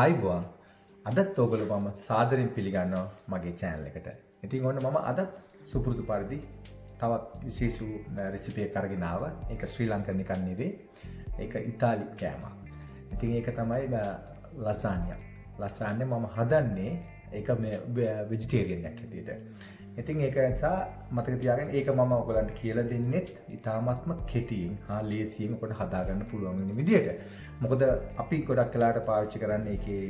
ආයිබෝන් අදත් ඔයගොල්ලෝ මම සාදරයෙන් පිළිගන්නවා මගේ channel එකට. ඉතින් ඔන්න මම අද සුපුරුදු පරිදි තවත් විශේෂ රෙසිපි එකක් අරගෙන ආවා. ඒක ශ්‍රී ලංකන් එකක් නෙවෙයි. ඒක ඉතාලි කෑමක්. ඉතින් ඒක තමයි ලසාන්යා. ලසාන්යා මම හදන්නේ ඒක මේ වෙජිටේරියන් එකක් හැටියට. ඉතින් ඒක නිසා මතක තියාගන්න ඒක මම ඔයගලන්ට කියලා දෙන්නෙත් ඉතාමත්ම කෙටියෙන් හා ලේසියෙන් ඔකට හදාගන්න පුළුවන් වෙන විදියට. මොකද අපි ගොඩක් වෙලාවට පාවිච්චි කරන්නේ ඒකේ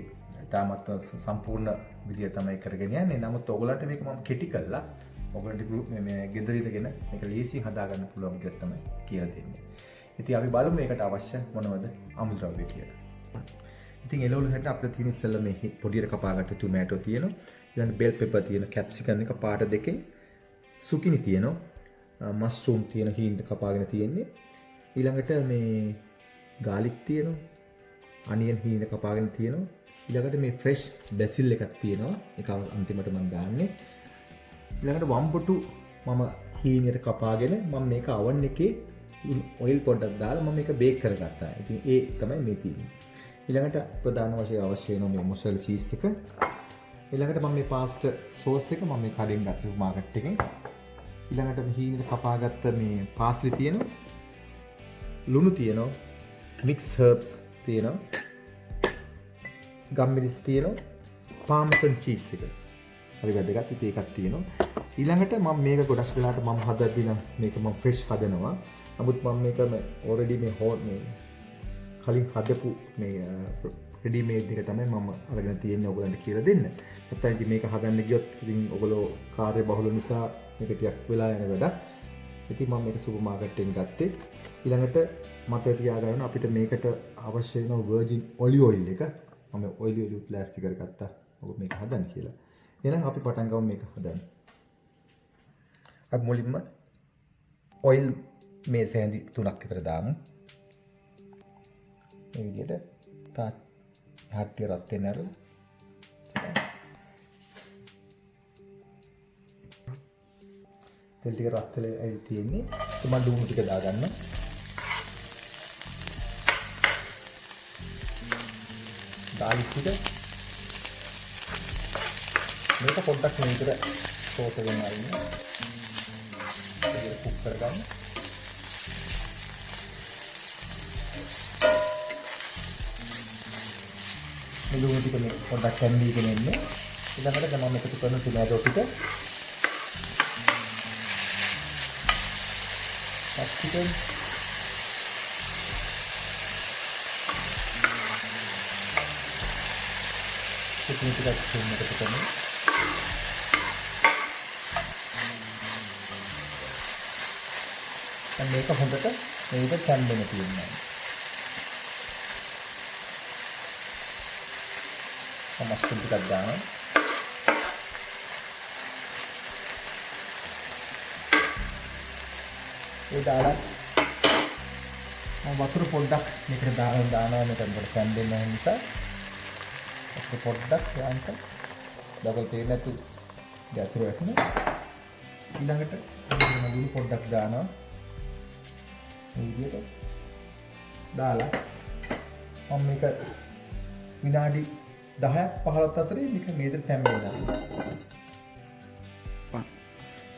ඉතාමත්ම සම්පූර්ණ විදිය තමයි කරගෙන යන්නේ. නමුත් ඔයගලන්ට මේක මම කෙටි කරලා ඔයගලන්ට ගෲප් මේ ගෙදර ඉඳගෙන මේක ලේසියෙන් හදාගන්න පුළුවන් විදියට තමයි කියලා දෙන්නේ. ඉතින් අපි බලමු මේකට අවශ්‍ය මොනවද අමුද්‍රව්‍ය කියලා. ඉතින් එළවලු හැට අපිට තියෙන ඉස්සෙල්ලා මේ පොඩියට කපාගත්ත ටොමැටෝ තියෙනවා. ඊළඟ බෙල් පෙපර් තියෙනවා, කැප්සිකම් එක පාට දෙකෙන්, සුකිනි තියෙනවා, මස්රූම් තියෙන හීන් කපාගෙන තියෙන්නේ. ඊළඟට මේ ගාලික් තියෙනවා, අනියන් හීන කපාගෙන තියෙනවා. ඊළඟට මේ ෆ්‍රෙෂ් බැසිල් එකක් තියෙනවා. ඒක අන්තිමට මම දාන්නේ. ඊළඟට වම්බුටු මම හීනයට කපාගෙන මම මේක oven එකේ ඔයිල් පොඩ්ඩක් දාලා මම මේක බේක් කරගත්තා. ඉතින් ඒ තමයි මේ තියෙන්නේ. ඊළඟට ප්‍රධාන වශයෙන් අවශ්‍ය වෙන මේ මොසරෙලා චීස් එක. ඊළඟට මම මේ පාස්ටා සෝස් එක මම මේ කඩෙන් ගත්ත සුපර් මාකට් එකෙන්. ඊළඟට මේ හීනට කපාගත්ත මේ පාස්ලි තියෙනවා. ලුණු තියෙනවා. මික්ස් හර්බ්ස් තියෙනවා. ගම්මිරිස් තියෙනවා. පාමසන් චීස් එක. හරි වැදගත්. ඉතින් ඒකක් තියෙනවා. ඊළඟට මම මේක ගොඩක් වෙලාවට මම හදද්දී නම් මේක මම ෆ්‍රෙෂ් හදනවා. නමුත් මම මේක ඔල්රෙඩි මේ කලින් හදපු මේ රෙඩි මේඩ් එක තමයි මම අරගෙන තියෙන්නේ ඔයගලන්ට කියලා දෙන්න. නැත්නම් ඉතින් මේක හදන්න ගියොත් ඉතින් ඔයගොල්ලෝ කාර්ය බහුල නිසා මේක ටිකක් වෙලා යන වැඩක්. ඉතින් මම මේක සුපර් මාකට් එකෙන් ගත්තේ. ඊළඟට මතක තියාගන්න අපිට මේකට අවශ්‍ය වෙන වර්ජින් ඔලිව් ඔයිල් එක මම ඔයිල් උත් ලෑස්ති කරගත්තා. ඔබ මේක හදන්න කියලා. එහෙනම් අපි පටන් ගමු මේක හදන්න. අපි මුලින්ම ඔයිල් මේ සෑඳි 3ක් විතර දාමු. මේ විදිහට තාත් හට්ටිය රත් වෙන අර තෙල් ටික රත් වෙලා ඇවිත් තියෙන්නේ. මම ලුණු ටික දාගන්න. ගාලික් ටික මේක පොඩ්ඩක් මේ විතර සෝත වෙන අරින්න. ඒක කුක් කරගන්න. ලුණු ටික මේ පොඩ්ඩක් කැම්බීගෙන එන්නේ. ඊළඟට දැන් මම එකතු කරන ටොමැටෝ ටික. කැප්සිකම්. සුකිනි ටික එකතු කරනවා. දැන් මේක හොඳට මේක කැම්බෙන්න තියෙනවා. මස්ටර්ඩ් ටිකක් දානවා. ඒ දාලා මම වතුර පොඩ්ඩක් මේකට දානවා මේකට කැම්බෙන්න නිසා. වතුර පොඩ්ඩක් යාන්ට ඩබල් තේල් නැතු ගැතුර වැටෙන. ඊළඟට මදුළු පොඩ්ඩක් දානවා. මේ විදිහට දාලා මම මේක විනාඩි 10ක් 15ක් අතරේ මේක මේකට පැමිණෙනවා.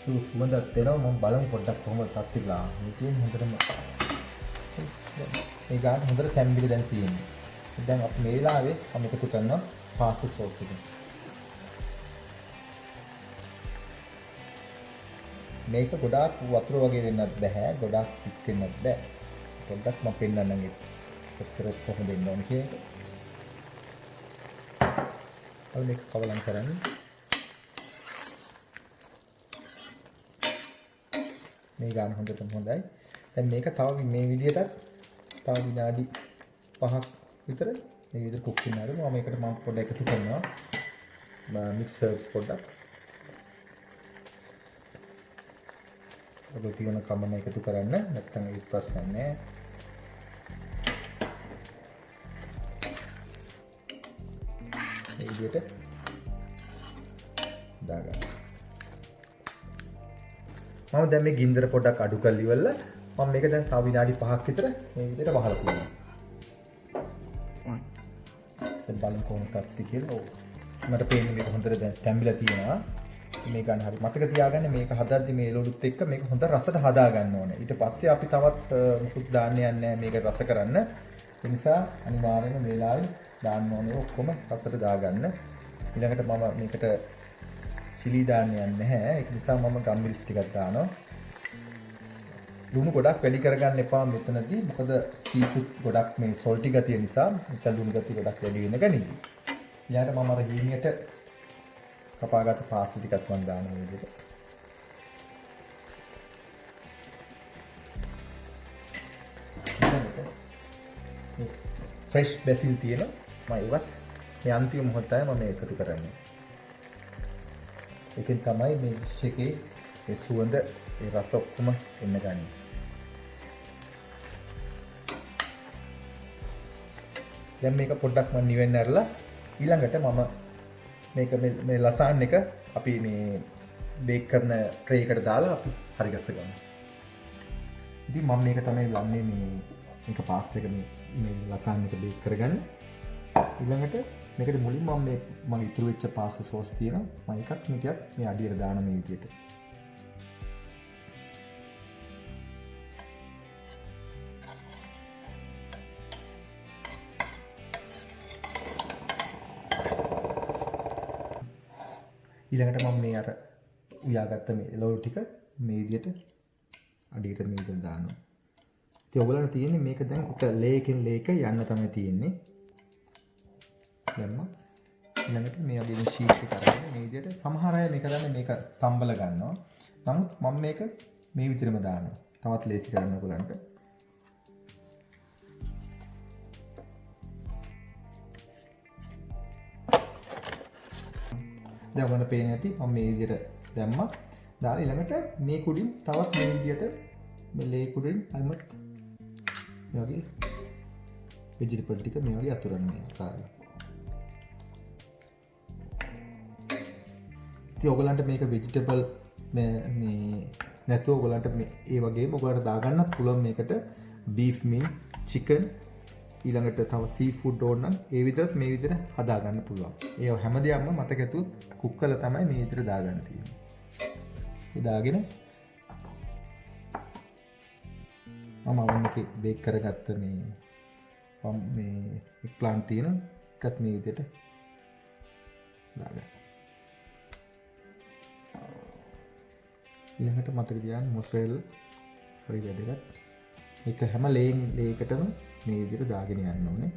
සුවඳක් දෙනවා. මම බලමු පොඩ්ඩක් කොහොමද තත්තිලා. මේ තියෙන්නේ හොඳටම මේ ගාන හොඳට තැම්බිලා දැන් තියෙන්නේ. දැන් අපි මේ වෙලාවේ මම එකතු කරනවා පාස්තා සෝස් එක. මේක ගොඩාක් වතුර වගේ වෙන්නත් බෑ. ගොඩාක් තික් වෙන්නත් බෑ. පොඩ්ඩක් මම පෙන්නන්නම් ඒක. කොච්චර කොහොමද දෙන්න ඕනේ කියන එක. අපි මේක කවලම් කරන්නේ. මේ ගාන හොඳටම හොඳයි. දැන් මේක තව මේ විදිහට තව විනාඩි 5ක් විතර මේ විදිහට කුක් වෙනවා. මම මේකට මම පොඩ්ඩක් එකතු කරනවා. මික්ස් හර්බ්ස් පොඩ්ඩක්. ඔබ තියන කමන එකතු කරන්න. නැත්නම් ඒක ප්‍රශ්න නැහැ. මේ විදිහට දාගන්න. මම දැන් මේ ගින්දර පොඩ්ඩක් අඩු කරලා ඉවරලා මම මේක දැන් තව විනාඩි 5ක් විතර මේ විදිහට වහලා තියෙනවා. බලමු කොහොමද තත්ති කියලා. ඔව්. මට පේන්නේ මේක හොඳට දැන් තැඹිලා තියෙනවා. මේ ගන්න හරි මතක තියාගන්න මේක හදද්දි මේ එළවලුත් එක්ක මේක හොඳ රසට හදා ගන්න ඕනේ. ඊට පස්සේ අපි තවත් මුකුත් දාන්න යන්නේ නැහැ මේක රස කරන්න. ඒ නිසා අනිවාර්යයෙන්ම මේ වෙලාවේ දාන්න ඕනේ ඔක්කොම රසට දාගන්න. ඊළඟට මම මේකට chili දාන්න යන්නේ නැහැ. ඒක නිසා මම ගම්මිරිස් ටිකක් දානවා. ලුණු ගොඩක් වැඩි කරගන්න එපා මෙතනදී. මොකද සීෆුඩ් ගොඩක් මේ සොල්ටි ගතිය නිසා මෙතන ලුණු ගතිය ගොඩක් වැඩි වෙන ගනියි. ඊළඟට මම අර හීනියට කපාගත්ත පාසල් ටිකක් මම දානවා මේ විදිහට. ෆ්‍රෙෂ් බැසිල් තියෙනවා. මම ඒවත් මේ අන්තිම මොහොතේ මම එකතු කරන්නේ. ඒකෙන් තමයි මේ ඩිෂ් එකේ ඒ සුවඳ ඒ රස ඔක්කොම එන්න ගන්නේ. දැන් මේක පොඩ්ඩක් මම නිවෙන්න ඇරලා ඊළඟට මම මේක මේ ලසාන් එක අපි මේ බේක් කරන ට්‍රේ එකට දාලා අපි හරි ගස්ස ගමු. ඉතින් මම මේක තමයි ලන්නේ මේක පාස්ට් එක මේ ලසාන් එක බේක් කරගන්න. ඊළඟට මේකට මුලින් මම මගේ ඉතුරු වෙච්ච පාස්ටා සෝස් තියෙනවා. මම එකක් මේ ටිකක් මේ අඩියට දාන මේ විදිහට. ඊළඟට මම මේ අර උයාගත්ත මේ එළවලු ටික මේ විදිහට අඩියට මේ විදිහට දානවා. ඉතින් ඔයගොල්ලන්ට තියෙන්නේ මේක දැන් එක ලේයකින් ලේයක යන්න තමයි තියෙන්නේ. දැම්මා. ඊළඟට මේ වගේ මේ ෂීට් එක අරගෙන මේ විදිහට සමහර අය මේක දන්නේ මේක තම්බල ගන්නවා. නමුත් මම මේක මේ විදිහටම දානවා. තවත් ලේසි කරන්න ඔයගොල්ලන්ට. දැන් ඔයගොල්ලන්ට පේන්නේ නැති මම මේ විදිහට දැම්මා. දාලා ඊළඟට මේ කුඩින් තවත් මේ විදිහට මේ ලේ කුඩින් අයිමත් මේ වගේ වෙජිටබල් ටික මේ වගේ අතුරන්නේ කාලා. ඉතින් ඔයගලන්ට මේක වෙජිටබල් මේ නැතුව ඔයගලන්ට මේ ඒ වගේම ඔයගලන්ට දාගන්න පුළුවන් මේකට බීෆ් මීට්, චිකන් ඊළඟට තව සී ෆුඩ් ඕන නම් ඒ විතරත් මේ විදිහට හදා ගන්න පුළුවන්. ඒ හැම දෙයක්ම මතක ඇතුව කුක් කරලා තමයි මේ විදිහට දාගන්න තියෙන්නේ. ඒ දාගෙන මම අවන් එකේ බේක් කරගත්ත මේ එක් ප්ලාන්ට් තියෙන එකත් මේ විදිහට දාගන්න. ඊළඟට මතක තියාගන්න මොසරෙල්ලා හරි වැදගත්. මේක හැම ලේයකටම මේ විදිහට දාගෙන යන්න ඕනේ.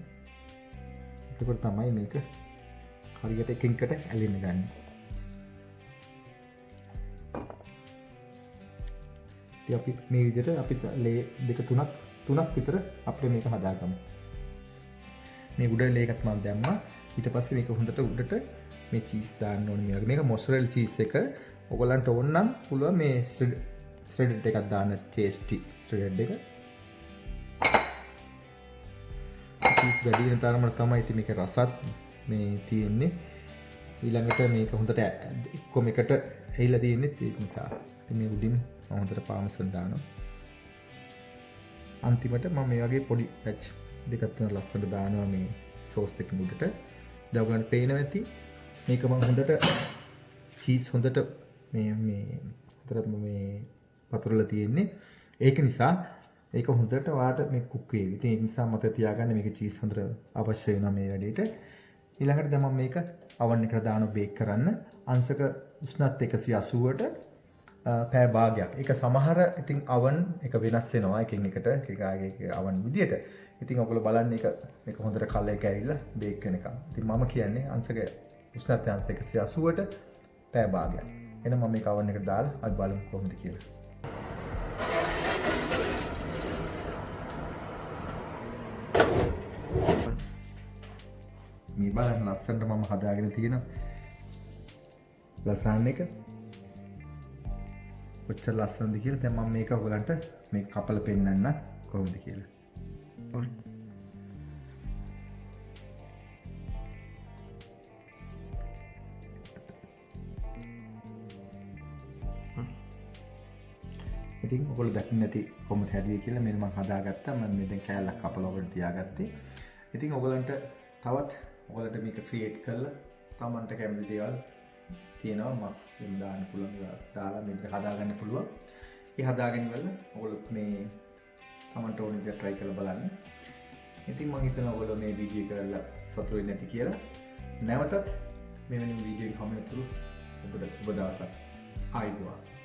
එතකොට තමයි මේක හරියට එකින් එකට ඇලෙන්න ගන්න. ඉතින් අපි මේ විදිහට අපි ලේ දෙක තුනක් විතර අපිට මේක හදාගමු. මේ උඩ ලේ එකත් මම දැම්මා. ඊට පස්සේ මේක හොඳට උඩට මේ චීස් දාන්න ඕනේ. මේක මොසරෙල් චීස් එක ඔයගලන්ට ඕන නම් පුළුවන් මේ ශ්‍රෙඩඩ් එකක් දාන්න, ටේස්ටි ශ්‍රෙඩඩ් එක. චීස් වැඩි වෙන තරමට තමයි ඉතින් මේක රසත් මේ තියෙන්නේ. ඊළඟට මේක හොඳට එක්කම එකට ඇහිලා තියෙන්නේ ඒ නිසා. ඉතින් මේ උඩින් මම හොඳට පාමසන් දානවා. අන්තිමට මම මේ වගේ පොඩි පැච් දෙකක් තුනක් ලස්සනට දානවා මේ සෝස් එක උඩට. දැන් ඔයගලන්ට පේනවා ඇති මේක මම හොඳට චීස් හොඳට හොඳට මේ පතුරලා තියෙන්නේ. ඒක නිසා ඒක හොඳට වාට මේ කුක් වේවි. ඉතින් ඒ නිසා මතක තියාගන්න මේක චීස් හොඳට අවශ්‍ය වෙනවා මේ වැඩේට. ඊළඟට දැන් මම මේක oven එකට දානවා බේක් කරන්න. අංශක උෂ්ණත්වය 180ට පැය භාගයක්. ඒක සමහර ඉතින් oven එක වෙනස් වෙනවා එකින් එකට එක oven විදියට. ඉතින් ඔයගොල්ලෝ බලන්න මේක හොඳට කල් එක ඇවිල්ලා බේක් වෙනකම්. ඉතින් මම කියන්නේ අංශක උෂ්ණත්වය අංශ 180ට පැය භාගයක්. එහෙනම් මම මේක oven එකට දාලා අපි බලමු කොහොමද කියලා. මේ බලන්න ලස්සනට මම හදාගෙන තියෙන ලසාන් එක කොච්චර ලස්සනද කියලා. දැන් මම මේක ඔයගලන්ට මේක කපලා පෙන්නන්න කොහොමද කියලා. ඉතින් ඔයගොල්ලෝ දකින්න නැති කොහොමද හැදුවේ කියලා මෙන්න මම හදාගත්තා. මම මේ දැන් කෑල්ලක් කපලා ඔයගොල්ලෝ තියාගත්තේ. ඉතින් ඔයගලන්ට තවත් ඔයාලට මේක ක්‍රියේට් කරලා තමන්ට කැමති දේවල් තියෙනවා මස් එහෙම දාන්න පුළුවන් ඒවා දාලා මේක හදාගන්න පුළුවන්. ඒ හදාගෙන ඉවරලා ඔයාලත් මේ තමන්ට ඕන විදිහට try කරලා බලන්න. ඉතින් මම හිතනවා ඔයාලා මේ වීඩියෝ කරලා සතුටු වෙන්නේ නැති කියලා. නැවතත් මෙවැනි වීඩියෝ එකක් හමු වෙනතුරු ඔබට සුබ දවසක්. ආයුබෝවන්.